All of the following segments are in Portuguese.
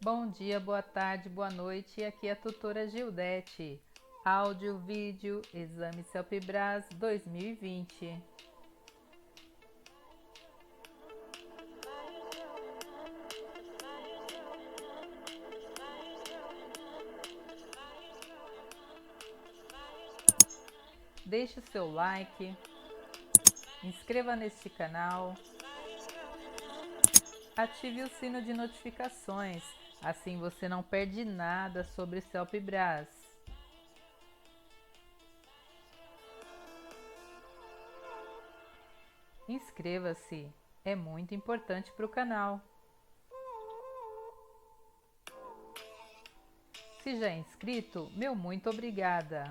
Bom dia, boa tarde, boa noite. Aqui é a tutora Gildete. Áudio, vídeo, exame CELPE-BRAS 2020. Deixe o seu like, inscreva neste canal, ative o sino de notificações, assim você não perde nada sobre CELPE-BRAS. Inscreva-se, é muito importante para o canal. Se já é inscrito, meu muito obrigada.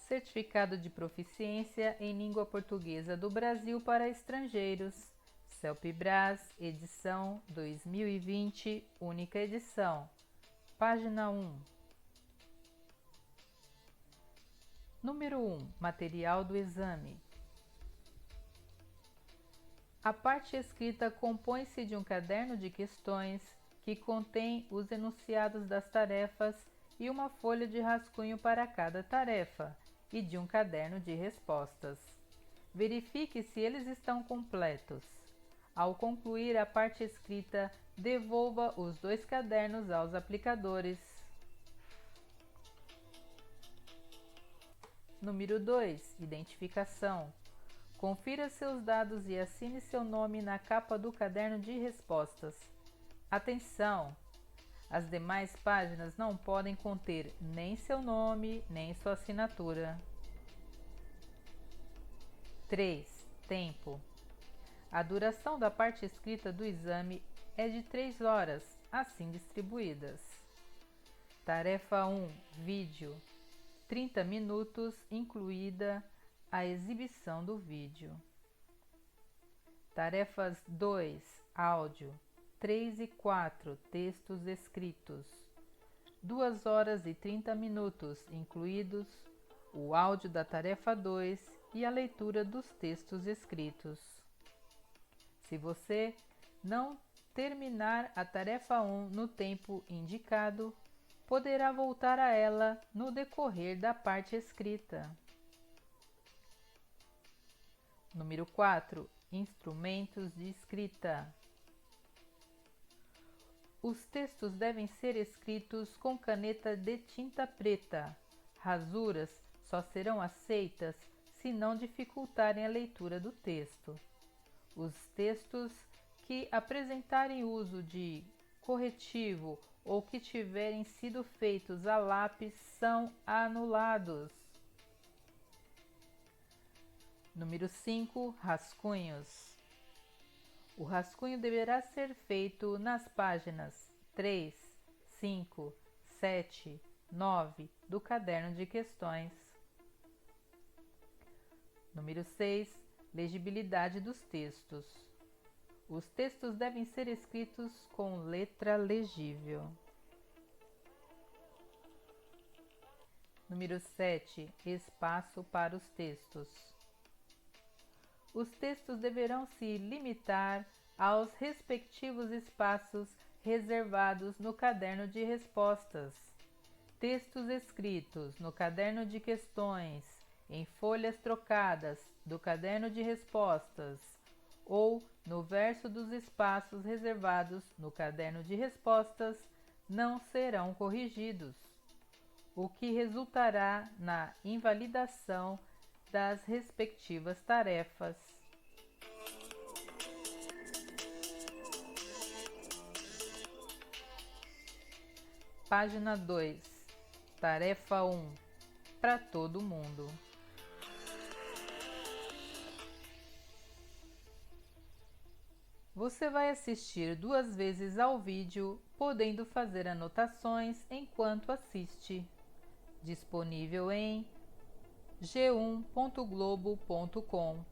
Certificado de Proficiência em Língua Portuguesa do Brasil para Estrangeiros. CELPE-BRAS, edição 2020, única edição. Página 1. Número 1. Material do exame. A parte escrita compõe-se de um caderno de questões que contém os enunciados das tarefas e uma folha de rascunho para cada tarefa, e de um caderno de respostas. Verifique se eles estão completos. Ao concluir a parte escrita, devolva os 2 cadernos aos aplicadores. Número 2. Identificação. Confira seus dados e assine seu nome na capa do caderno de respostas. Atenção! As demais páginas não podem conter nem seu nome, nem sua assinatura. 3. Tempo. A duração da parte escrita do exame é de 3 horas, assim distribuídas. Tarefa 1. Vídeo. 30 minutos, incluída a exibição do vídeo. Tarefas 2. Áudio. 3 e 4, textos escritos. 2 horas e 30 minutos, incluídos o áudio da tarefa 2 e a leitura dos textos escritos. Se você não terminar a tarefa 1 no tempo indicado, poderá voltar a ela no decorrer da parte escrita. Número 4. Instrumentos de escrita. Os textos devem ser escritos com caneta de tinta preta. Rasuras só serão aceitas se não dificultarem a leitura do texto. Os textos que apresentarem uso de corretivo ou que tiverem sido feitos a lápis são anulados. Número 5. Rascunhos. O rascunho deverá ser feito nas páginas 3, 5, 7, 9 do caderno de questões. Número 6. Legibilidade dos textos. Os textos devem ser escritos com letra legível. Número 7. Espaço para os textos. Os textos deverão se limitar aos respectivos espaços reservados no caderno de respostas. Textos escritos no caderno de questões, em folhas trocadas do caderno de respostas ou no verso dos espaços reservados no caderno de respostas não serão corrigidos, o que resultará na invalidação das respectivas tarefas. Página 2. Tarefa 1. Para todo mundo. Você vai assistir 2 vezes ao vídeo, podendo fazer anotações enquanto assiste. Disponível em g1.globo.com.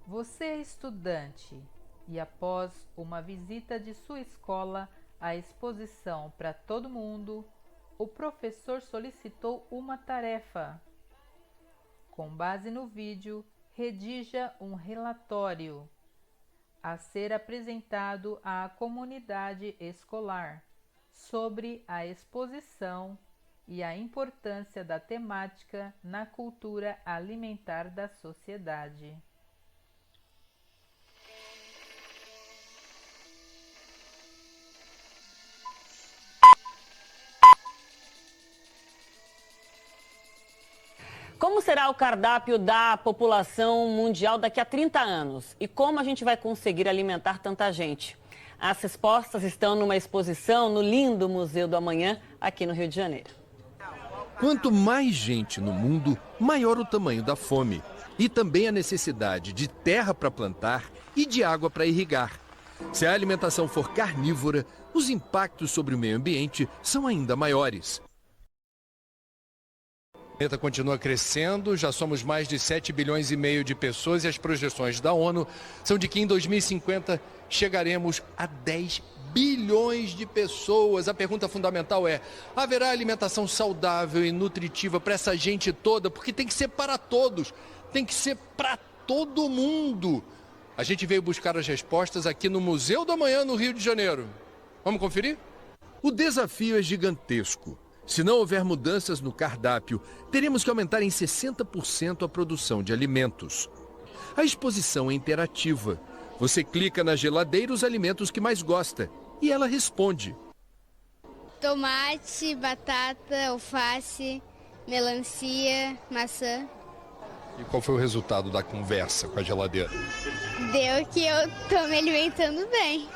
Você é estudante e, após uma visita de sua escola à exposição para todo mundo, o professor solicitou uma tarefa. Com base no vídeo, redija um relatório a ser apresentado à comunidade escolar sobre a exposição e a importância da temática na cultura alimentar da sociedade. Como será o cardápio da população mundial daqui a 30 anos? E como a gente vai conseguir alimentar tanta gente? As respostas estão numa exposição no lindo Museu do Amanhã, aqui no Rio de Janeiro. Quanto mais gente no mundo, maior o tamanho da fome. E também a necessidade de terra para plantar e de água para irrigar. Se a alimentação for carnívora, os impactos sobre o meio ambiente são ainda maiores. O planeta continua crescendo, já somos mais de 7 bilhões e meio de pessoas e as projeções da ONU são de que em 2050 chegaremos a 10 bilhões de pessoas. A pergunta fundamental é: haverá alimentação saudável e nutritiva para essa gente toda? Porque tem que ser para todos, tem que ser para todo mundo. A gente veio buscar as respostas aqui no Museu do Amanhã, no Rio de Janeiro. Vamos conferir? O desafio é gigantesco. Se não houver mudanças no cardápio, teremos que aumentar em 60% a produção de alimentos. A exposição é interativa. Você clica na geladeira os alimentos que mais gosta e ela responde. Tomate, batata, alface, melancia, maçã. E qual foi o resultado da conversa com a geladeira? Deu que eu tô me alimentando bem.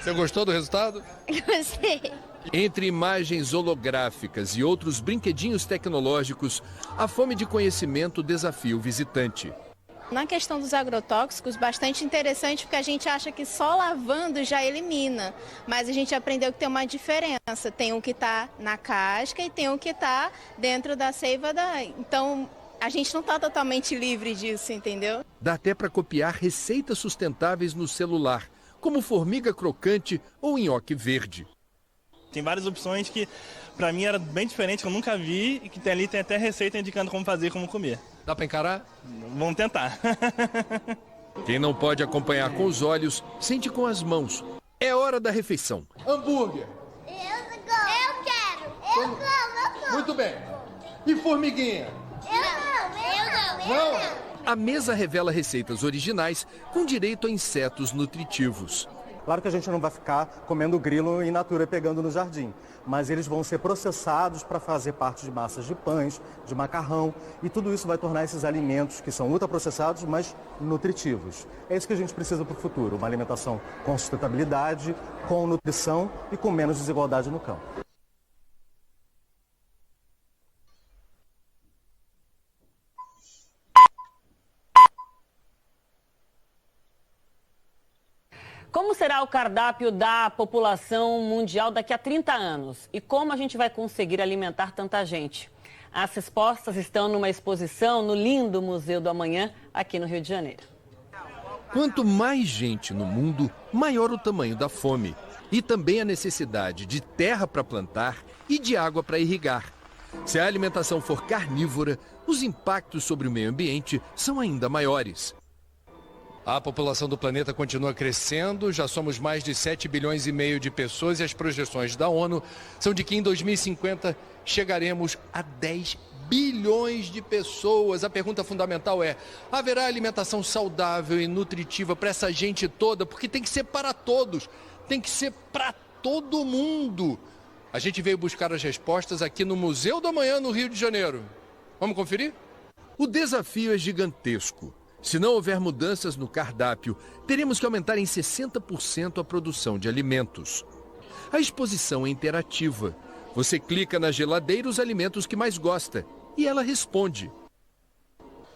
Você gostou do resultado? Gostei. Entre imagens holográficas e outros brinquedinhos tecnológicos, a fome de conhecimento desafia o visitante. Na questão dos agrotóxicos, bastante interessante, porque a gente acha que só lavando já elimina, mas a gente aprendeu que tem uma diferença. Tem um que está na casca e tem um que está dentro da seiva Então, a gente não está totalmente livre disso, entendeu? Dá até para copiar receitas sustentáveis no celular, como formiga crocante ou nhoque verde. Tem várias opções que, para mim, era bem diferente, que eu nunca vi, e que tem ali tem até receita indicando como fazer, como comer. Dá para encarar? Vamos tentar. Quem não pode acompanhar com os olhos, sente com as mãos. É hora da refeição. Hambúrguer. Eu quero. Eu como. Muito bem. E formiguinha? Eu não. A mesa revela receitas originais com direito a insetos nutritivos. Claro que a gente não vai ficar comendo grilo in natura pegando no jardim, mas eles vão ser processados para fazer parte de massas de pães, de macarrão, e tudo isso vai tornar esses alimentos que são ultraprocessados, mas nutritivos. É isso que a gente precisa para o futuro, uma alimentação com sustentabilidade, com nutrição e com menos desigualdade no campo. Como será o cardápio da população mundial daqui a 30 anos? E como a gente vai conseguir alimentar tanta gente? As respostas estão numa exposição no lindo Museu do Amanhã, aqui no Rio de Janeiro. Quanto mais gente no mundo, maior o tamanho da fome. E também a necessidade de terra para plantar e de água para irrigar. Se a alimentação for carnívora, os impactos sobre o meio ambiente são ainda maiores. A população do planeta continua crescendo, já somos mais de 7 bilhões e meio de pessoas e as projeções da ONU são de que em 2050 chegaremos a 10 bilhões de pessoas. A pergunta fundamental é: haverá alimentação saudável e nutritiva para essa gente toda? Porque tem que ser para todos, tem que ser para todo mundo. A gente veio buscar as respostas aqui no Museu do Amanhã, no Rio de Janeiro. Vamos conferir? O desafio é gigantesco. Se não houver mudanças no cardápio, teremos que aumentar em 60% a produção de alimentos. A exposição é interativa. Você clica na geladeira os alimentos que mais gosta e ela responde.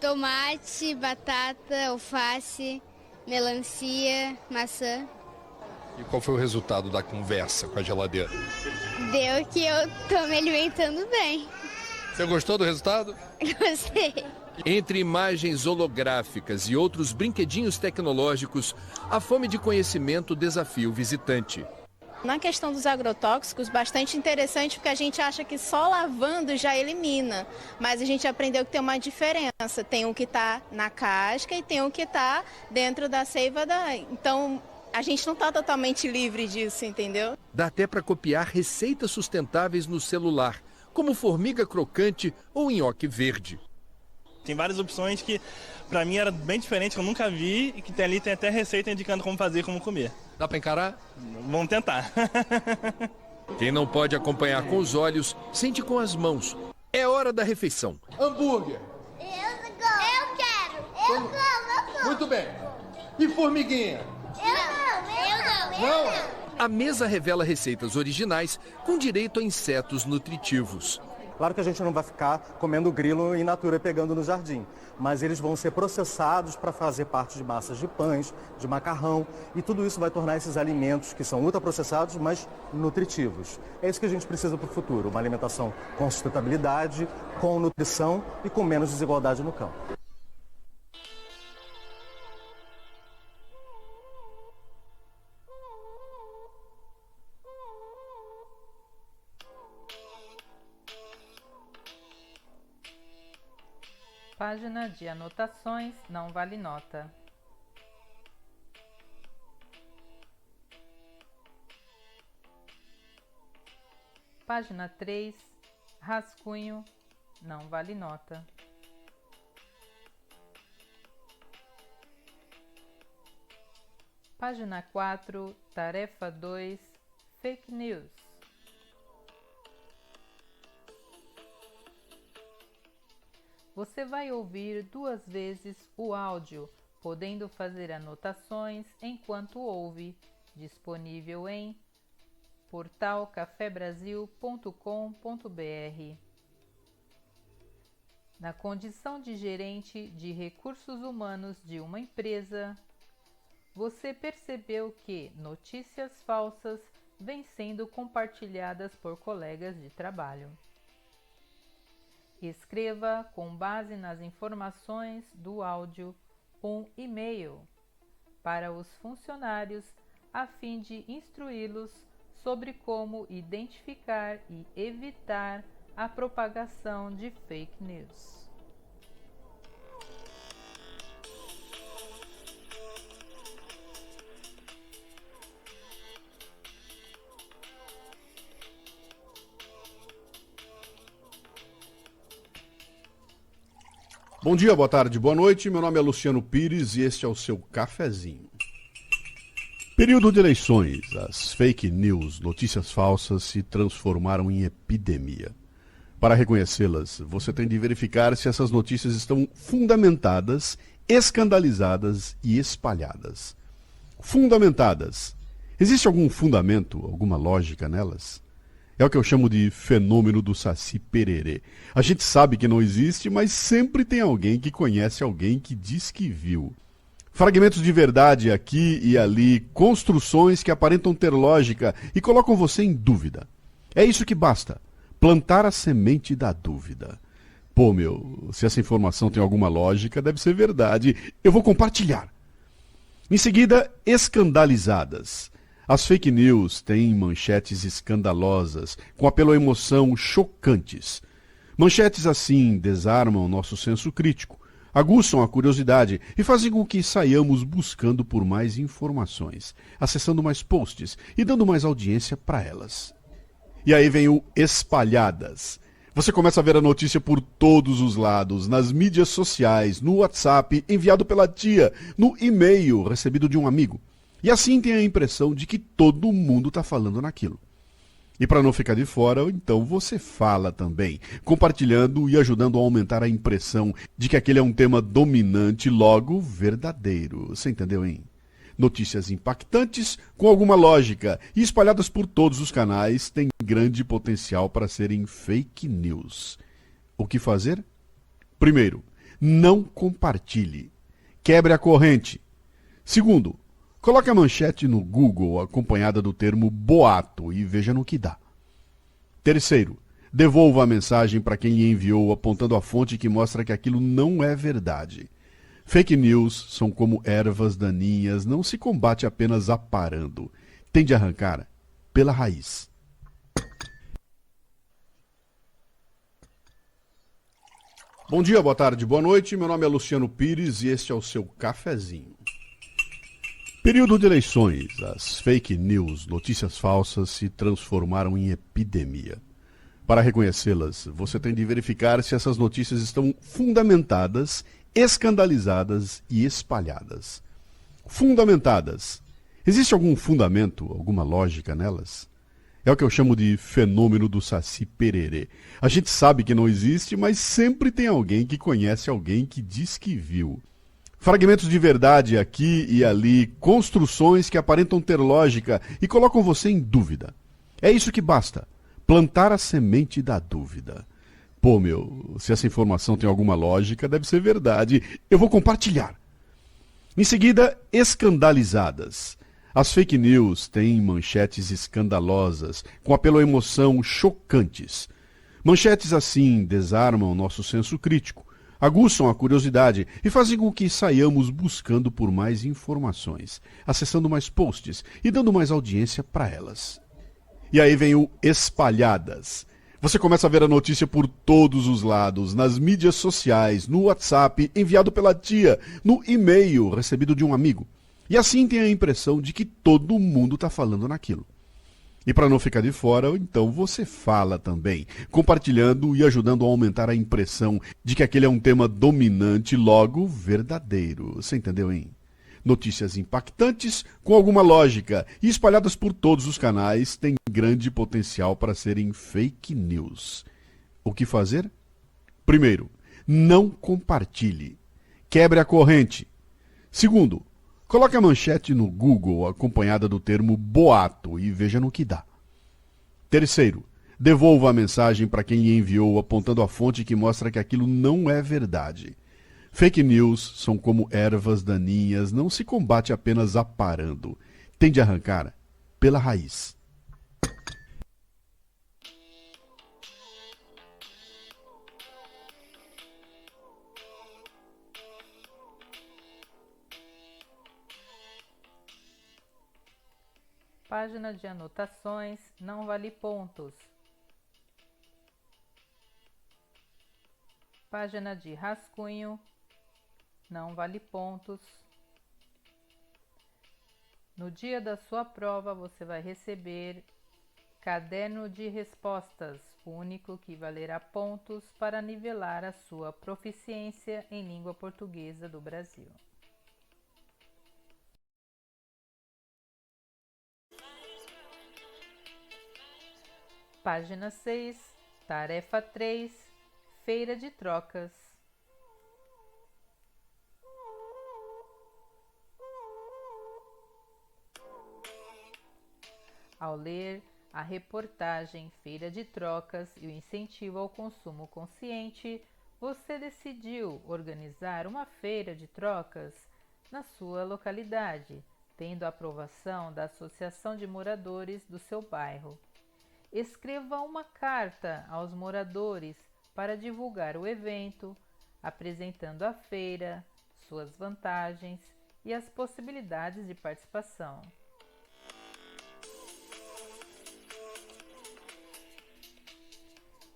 Tomate, batata, alface, melancia, maçã. E qual foi o resultado da conversa com a geladeira? Deu que eu tô me alimentando bem. Você gostou do resultado? Gostei. Entre imagens holográficas e outros brinquedinhos tecnológicos, a fome de conhecimento desafia o visitante. Na questão dos agrotóxicos, bastante interessante porque a gente acha que só lavando já elimina, mas a gente aprendeu que tem uma diferença, tem um que está na casca e tem um que está dentro da seiva Então, a gente não está totalmente livre disso, entendeu? Dá até para copiar receitas sustentáveis no celular, como formiga crocante ou nhoque verde. Tem várias opções que, para mim, era bem diferente, que eu nunca vi e que tem ali tem até receita indicando como fazer e como comer. Dá para encarar? Vamos tentar. Quem não pode acompanhar com os olhos, sente com as mãos. É hora da refeição. Hambúrguer. Eu quero. Muito bem. E formiguinha? Eu não. A mesa revela receitas originais com direito a insetos nutritivos. Claro que a gente não vai ficar comendo grilo in natura pegando no jardim, mas eles vão ser processados para fazer parte de massas de pães, de macarrão, e tudo isso vai tornar esses alimentos que são ultraprocessados, mas nutritivos. É isso que a gente precisa para o futuro, uma alimentação com sustentabilidade, com nutrição e com menos desigualdade no campo. Página de anotações não vale nota. Página 3, rascunho, não vale nota. Página 4, tarefa 2, fake news. Você vai ouvir 2 vezes o áudio, podendo fazer anotações enquanto ouve, disponível em portalcafebrasil.com.br. Na condição de gerente de recursos humanos de uma empresa, você percebeu que notícias falsas vêm sendo compartilhadas por colegas de trabalho. Escreva, com base nas informações do áudio, um e-mail para os funcionários a fim de instruí-los sobre como identificar e evitar a propagação de fake news. Bom dia, boa tarde, boa noite. Meu nome é Luciano Pires e este é o seu cafezinho. Período de eleições, as fake news, notícias falsas, se transformaram em epidemia. Para reconhecê-las, você tem de verificar se essas notícias estão fundamentadas, escandalizadas e espalhadas. Fundamentadas. Existe algum fundamento, alguma lógica nelas? É o que eu chamo de fenômeno do Saci Pererê. A gente sabe que não existe, mas sempre tem alguém que conhece alguém que diz que viu. Fragmentos de verdade aqui e ali, construções que aparentam ter lógica e colocam você em dúvida. É isso que basta, plantar a semente da dúvida. Pô, se essa informação tem alguma lógica, deve ser verdade. Eu vou compartilhar. Em seguida, escandalizadas. As fake news têm manchetes escandalosas, com apelo à emoção chocantes. Manchetes assim desarmam nosso senso crítico, aguçam a curiosidade e fazem com que saiamos buscando por mais informações, acessando mais posts e dando mais audiência para elas. E aí vem o espalhadas. Você começa a ver a notícia por todos os lados, nas mídias sociais, no WhatsApp, enviado pela tia, no e-mail recebido de um amigo. E assim tem a impressão de que todo mundo está falando naquilo. E para não ficar de fora, então você fala também, compartilhando e ajudando a aumentar a impressão de que aquele é um tema dominante, logo verdadeiro. Você entendeu, hein? Notícias impactantes, com alguma lógica e espalhadas por todos os canais, têm grande potencial para serem fake news. O que fazer? Primeiro, não compartilhe. Quebre a corrente. Segundo, coloque a manchete no Google acompanhada do termo boato e veja no que dá. Terceiro, devolva a mensagem para quem lhe enviou, apontando a fonte que mostra que aquilo não é verdade. Fake news são como ervas daninhas, não se combate apenas aparando. Tem de arrancar pela raiz. Bom dia, boa tarde, boa noite. Meu nome é Luciano Pires e este é o seu cafezinho. Período de eleições, as fake news, notícias falsas, se transformaram em epidemia. Para reconhecê-las, você tem de verificar se essas notícias estão fundamentadas, escandalizadas e espalhadas. Fundamentadas. Existe algum fundamento, alguma lógica nelas? É o que eu chamo de fenômeno do Saci Pererê. A gente sabe que não existe, mas sempre tem alguém que conhece alguém que diz que viu. Fragmentos de verdade aqui e ali, construções que aparentam ter lógica e colocam você em dúvida. É isso que basta, plantar a semente da dúvida. Pô, se essa informação tem alguma lógica, deve ser verdade. Eu vou compartilhar. Em seguida, escandalizadas. As fake news têm manchetes escandalosas, com apelo à emoção chocantes. Manchetes assim desarmam nosso senso crítico, aguçam a curiosidade e fazem com que saiamos buscando por mais informações, acessando mais posts e dando mais audiência para elas. E aí vem o espalhadas. Você começa a ver a notícia por todos os lados, nas mídias sociais, no WhatsApp, enviado pela tia, no e-mail recebido de um amigo. E assim tem a impressão de que todo mundo está falando naquilo. E para não ficar de fora, então você fala também, compartilhando e ajudando a aumentar a impressão de que aquele é um tema dominante, logo verdadeiro. Você entendeu, hein? Notícias impactantes, com alguma lógica e espalhadas por todos os canais, têm grande potencial para serem fake news. O que fazer? Primeiro, não compartilhe. Quebre a corrente. Segundo, coloque a manchete no Google acompanhada do termo boato e veja no que dá. Terceiro, devolva a mensagem para quem lhe enviou apontando a fonte que mostra que aquilo não é verdade. Fake news são como ervas daninhas, não se combate apenas aparando. Tem de arrancar pela raiz. Página de anotações, não vale pontos. Página de rascunho, não vale pontos. No dia da sua prova, você vai receber caderno de respostas, único que valerá pontos para nivelar a sua proficiência em língua portuguesa do Brasil. Página 6, tarefa 3, feira de trocas. Ao ler a reportagem Feira de Trocas e o incentivo ao consumo consciente, você decidiu organizar uma feira de trocas na sua localidade, tendo a aprovação da Associação de Moradores do seu bairro. Escreva uma carta aos moradores para divulgar o evento, apresentando a feira, suas vantagens e as possibilidades de participação.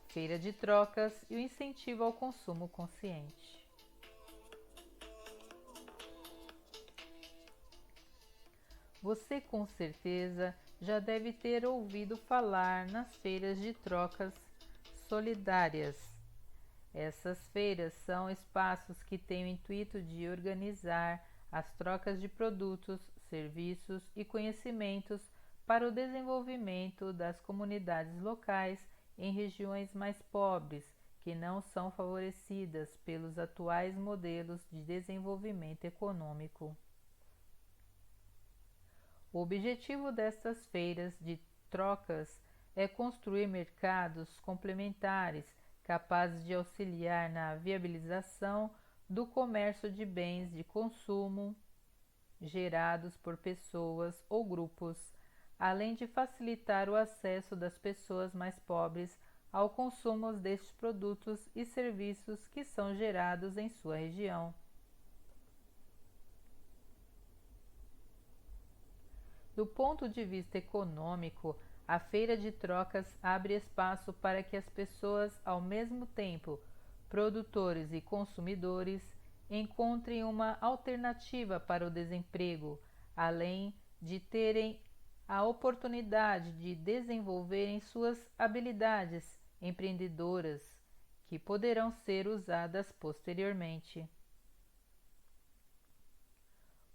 Feira de trocas e o incentivo ao consumo consciente. Você com certeza já deve ter ouvido falar nas feiras de trocas solidárias. Essas feiras são espaços que têm o intuito de organizar as trocas de produtos, serviços e conhecimentos para o desenvolvimento das comunidades locais em regiões mais pobres, que não são favorecidas pelos atuais modelos de desenvolvimento econômico. O objetivo destas feiras de trocas é construir mercados complementares capazes de auxiliar na viabilização do comércio de bens de consumo gerados por pessoas ou grupos, além de facilitar o acesso das pessoas mais pobres ao consumo destes produtos e serviços que são gerados em sua região. Do ponto de vista econômico, a feira de trocas abre espaço para que as pessoas, ao mesmo tempo, produtores e consumidores, encontrem uma alternativa para o desemprego, além de terem a oportunidade de desenvolverem suas habilidades empreendedoras, que poderão ser usadas posteriormente.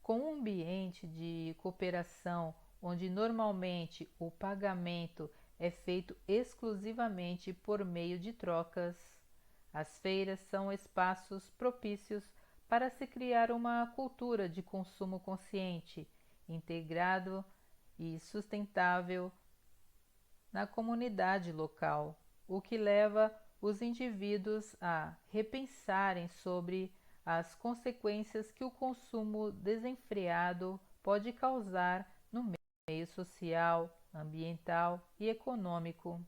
Com um ambiente de cooperação onde normalmente o pagamento é feito exclusivamente por meio de trocas, as feiras são espaços propícios para se criar uma cultura de consumo consciente, integrado e sustentável na comunidade local, o que leva os indivíduos a repensarem sobre as consequências que o consumo desenfreado pode causar no meio social, ambiental e econômico.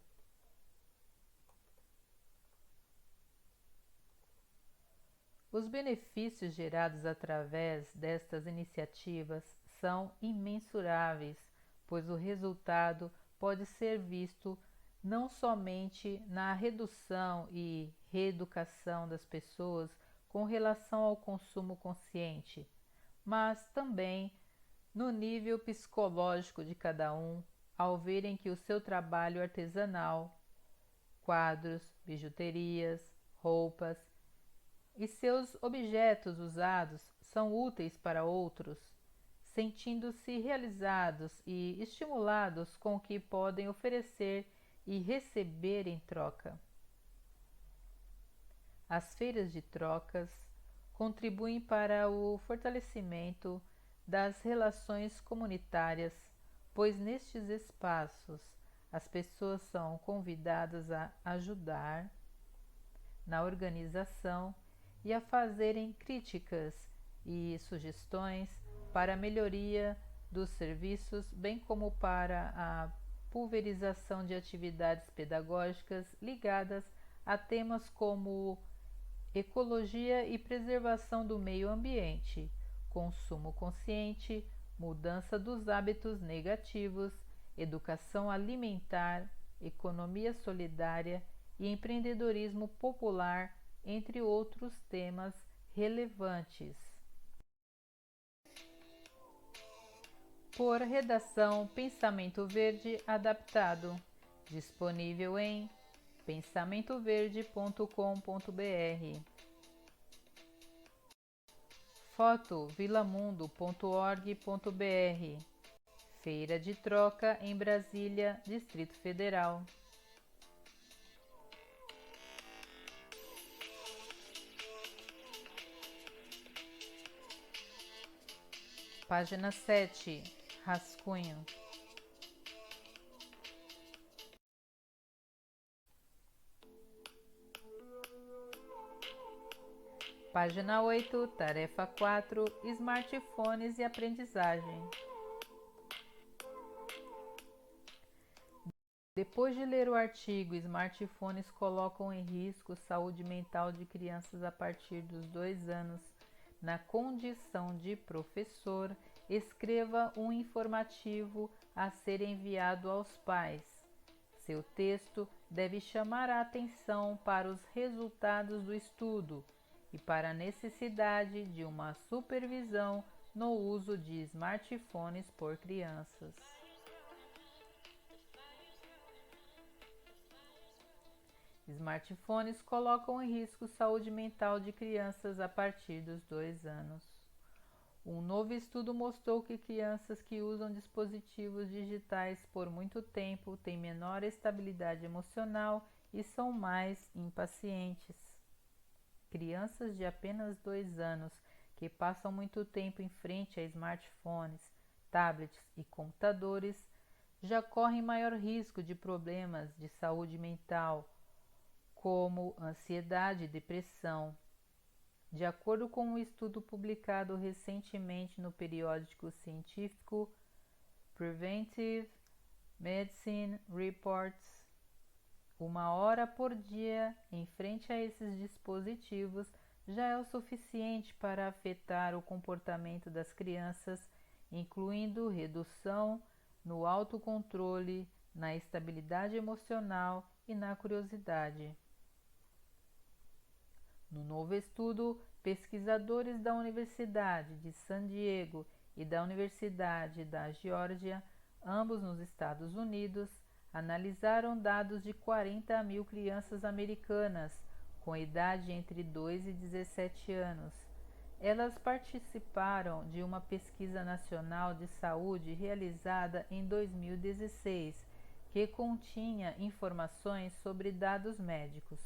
Os benefícios gerados através destas iniciativas são imensuráveis, pois o resultado pode ser visto não somente na redução e reeducação das pessoas com relação ao consumo consciente, mas também no nível psicológico de cada um, ao verem que o seu trabalho artesanal, quadros, bijuterias, roupas e seus objetos usados são úteis para outros, sentindo-se realizados e estimulados com o que podem oferecer e receber em troca. As feiras de trocas contribuem para o fortalecimento das relações comunitárias, pois nestes espaços as pessoas são convidadas a ajudar na organização e a fazerem críticas e sugestões para a melhoria dos serviços, bem como para a pulverização de atividades pedagógicas ligadas a temas como ecologia e preservação do meio ambiente, consumo consciente, mudança dos hábitos negativos, educação alimentar, economia solidária e empreendedorismo popular, entre outros temas relevantes. Por redação Pensamento Verde adaptado, disponível em pensamentoverde.com.br. Foto vilamundo.org.br. Feira de Troca em Brasília, Distrito Federal. Página 7. Rascunho. Página 8, tarefa 4, smartphones e aprendizagem. Depois de ler o artigo Smartphones colocam em risco saúde mental de crianças a partir dos 2 anos, na condição de professor, escreva um informativo a ser enviado aos pais. Seu texto deve chamar a atenção para os resultados do estudo e para a necessidade de uma supervisão no uso de smartphones por crianças. Smartphones colocam em risco saúde mental de crianças a partir dos 2 anos. Um novo estudo mostrou que crianças que usam dispositivos digitais por muito tempo têm menor estabilidade emocional e são mais impacientes. Crianças de apenas 2 anos que passam muito tempo em frente a smartphones, tablets e computadores já correm maior risco de problemas de saúde mental, como ansiedade e depressão. De acordo com um estudo publicado recentemente no periódico científico Preventive Medicine Reports, 1 hora por dia em frente a esses dispositivos já é o suficiente para afetar o comportamento das crianças, incluindo redução no autocontrole, na estabilidade emocional e na curiosidade. No novo estudo, pesquisadores da Universidade de San Diego e da Universidade da Geórgia, ambos nos Estados Unidos, analisaram dados de 40 mil crianças americanas com idade entre 2 e 17 anos. Elas participaram de uma pesquisa nacional de saúde realizada em 2016, que continha informações sobre dados médicos,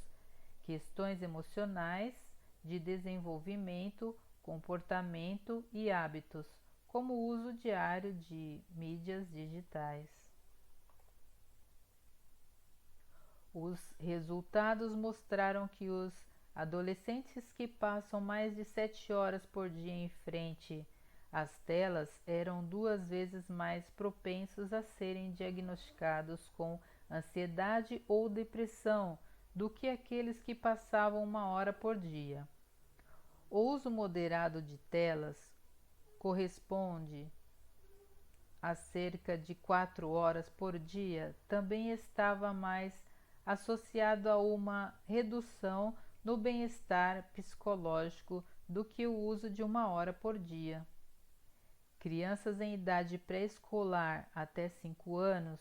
questões emocionais, de desenvolvimento, comportamento e hábitos, como o uso diário de mídias digitais. Os resultados mostraram que os adolescentes que passam mais de 7 horas por dia em frente às telas eram 2 vezes mais propensos a serem diagnosticados com ansiedade ou depressão do que aqueles que passavam 1 hora por dia. O uso moderado de telas corresponde a cerca de 4 horas por dia, também estava mais associado a uma redução no bem-estar psicológico do que o uso de 1 hora por dia. Crianças em idade pré-escolar até 5 anos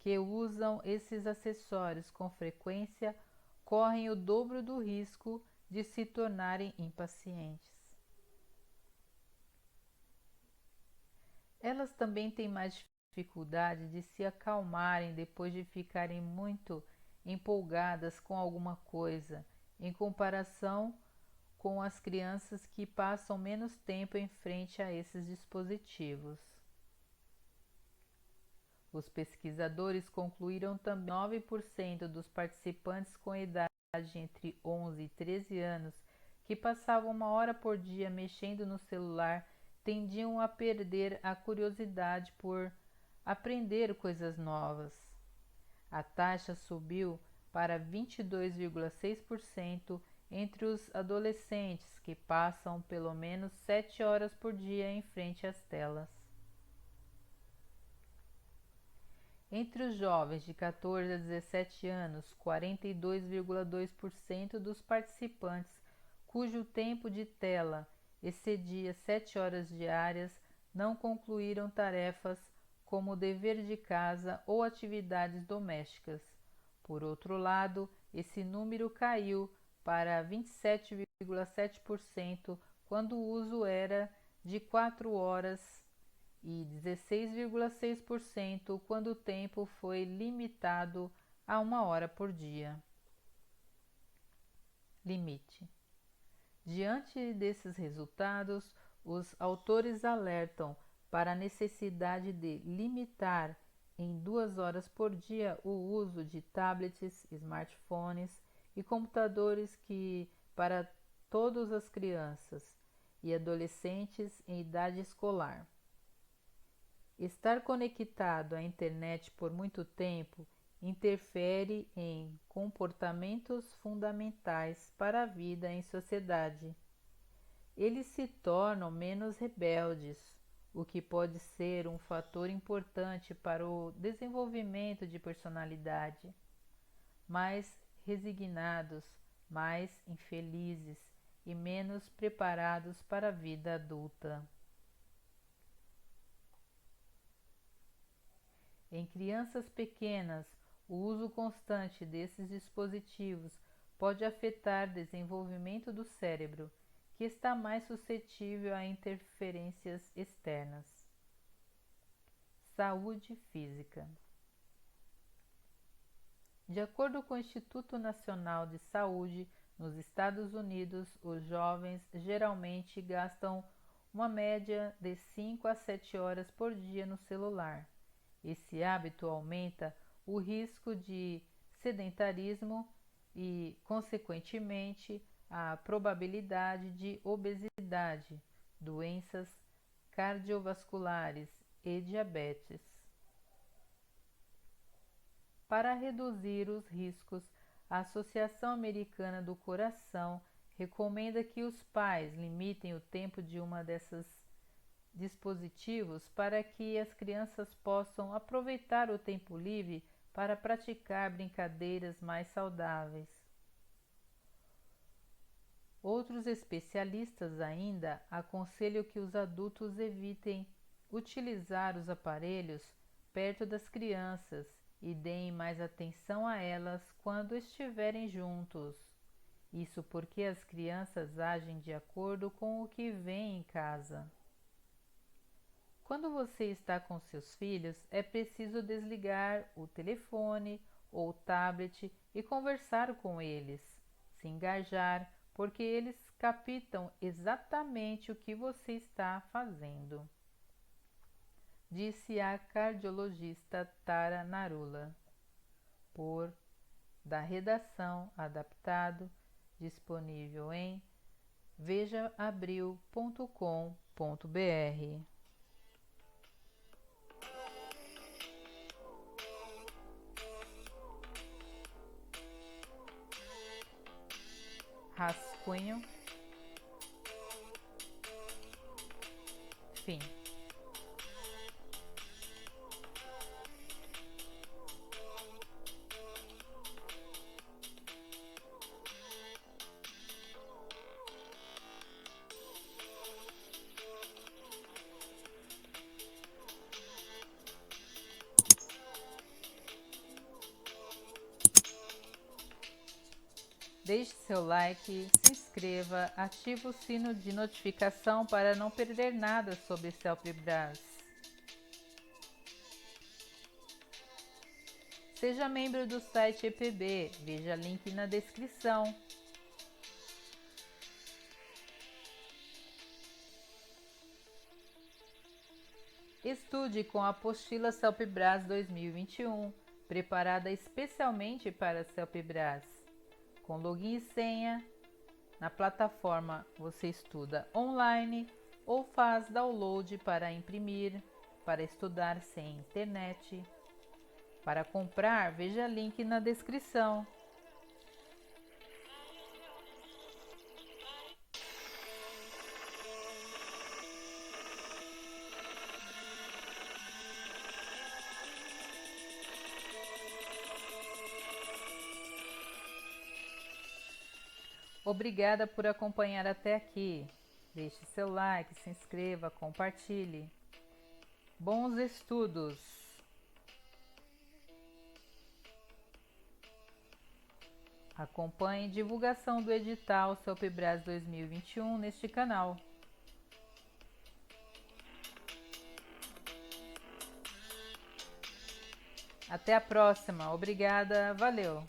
que usam esses acessórios com frequência correm o dobro do risco de se tornarem impacientes. Elas também têm mais dificuldade de se acalmarem depois de ficarem muito empolgadas com alguma coisa, em comparação com as crianças que passam menos tempo em frente a esses dispositivos. Os pesquisadores concluíram também que 9% dos participantes com idade entre 11 e 13 anos que passavam 1 hora por dia mexendo no celular tendiam a perder a curiosidade por aprender coisas novas. A taxa subiu para 22,6% entre os adolescentes que passam pelo menos 7 horas por dia em frente às telas. Entre os jovens de 14 a 17 anos, 42,2% dos participantes cujo tempo de tela excedia 7 horas diárias não concluíram tarefas como o dever de casa ou atividades domésticas. Por outro lado, esse número caiu para 27,7% quando o uso era de 4 horas e 16,6% quando o tempo foi limitado a 1 hora por dia. Limite. Diante desses resultados, os autores alertam para a necessidade de limitar em 2 horas por dia o uso de tablets, smartphones e computadores para todas as crianças e adolescentes em idade escolar. Estar conectado à internet por muito tempo interfere em comportamentos fundamentais para a vida em sociedade. Eles se tornam menos rebeldes, o que pode ser um fator importante para o desenvolvimento de personalidade, mais resignados, mais infelizes e menos preparados para a vida adulta. Em crianças pequenas, o uso constante desses dispositivos pode afetar o desenvolvimento do cérebro, que está mais suscetível a interferências externas. Saúde física. De acordo com o Instituto Nacional de Saúde, nos Estados Unidos, os jovens geralmente gastam uma média de 5 a 7 horas por dia no celular. Esse hábito aumenta o risco de sedentarismo e, consequentemente, a probabilidade de obesidade, doenças cardiovasculares e diabetes. para reduzir os riscos, a Associação Americana do Coração recomenda que os pais limitem o tempo de uma desses dispositivos para que as crianças possam aproveitar o tempo livre para praticar brincadeiras mais saudáveis. Outros especialistas ainda aconselham que os adultos evitem utilizar os aparelhos perto das crianças e deem mais atenção a elas quando estiverem juntos. Isso porque as crianças agem de acordo com o que vêem em casa. Quando você está com seus filhos, é preciso desligar o telefone ou tablet e conversar com eles, se engajar, porque eles captam exatamente o que você está fazendo, disse a cardiologista Tara Narula, da redação adaptado, disponível em vejaabril.com.br. Rascunho. Fim. Deixe seu like, se inscreva, ative o sino de notificação para não perder nada sobre Celpibras. Seja membro do site EPB, veja link na descrição. Estude com a apostila Celpibras 2021, preparada especialmente para Celpibras. Com login e senha, na plataforma você estuda online ou faz download para imprimir, para estudar sem internet. Para comprar, veja link na descrição. Obrigada por acompanhar até aqui. Deixe seu like, se inscreva, compartilhe. Bons estudos! Acompanhe divulgação do edital Celpibras 2021 neste canal. Até a próxima. Obrigada. Valeu!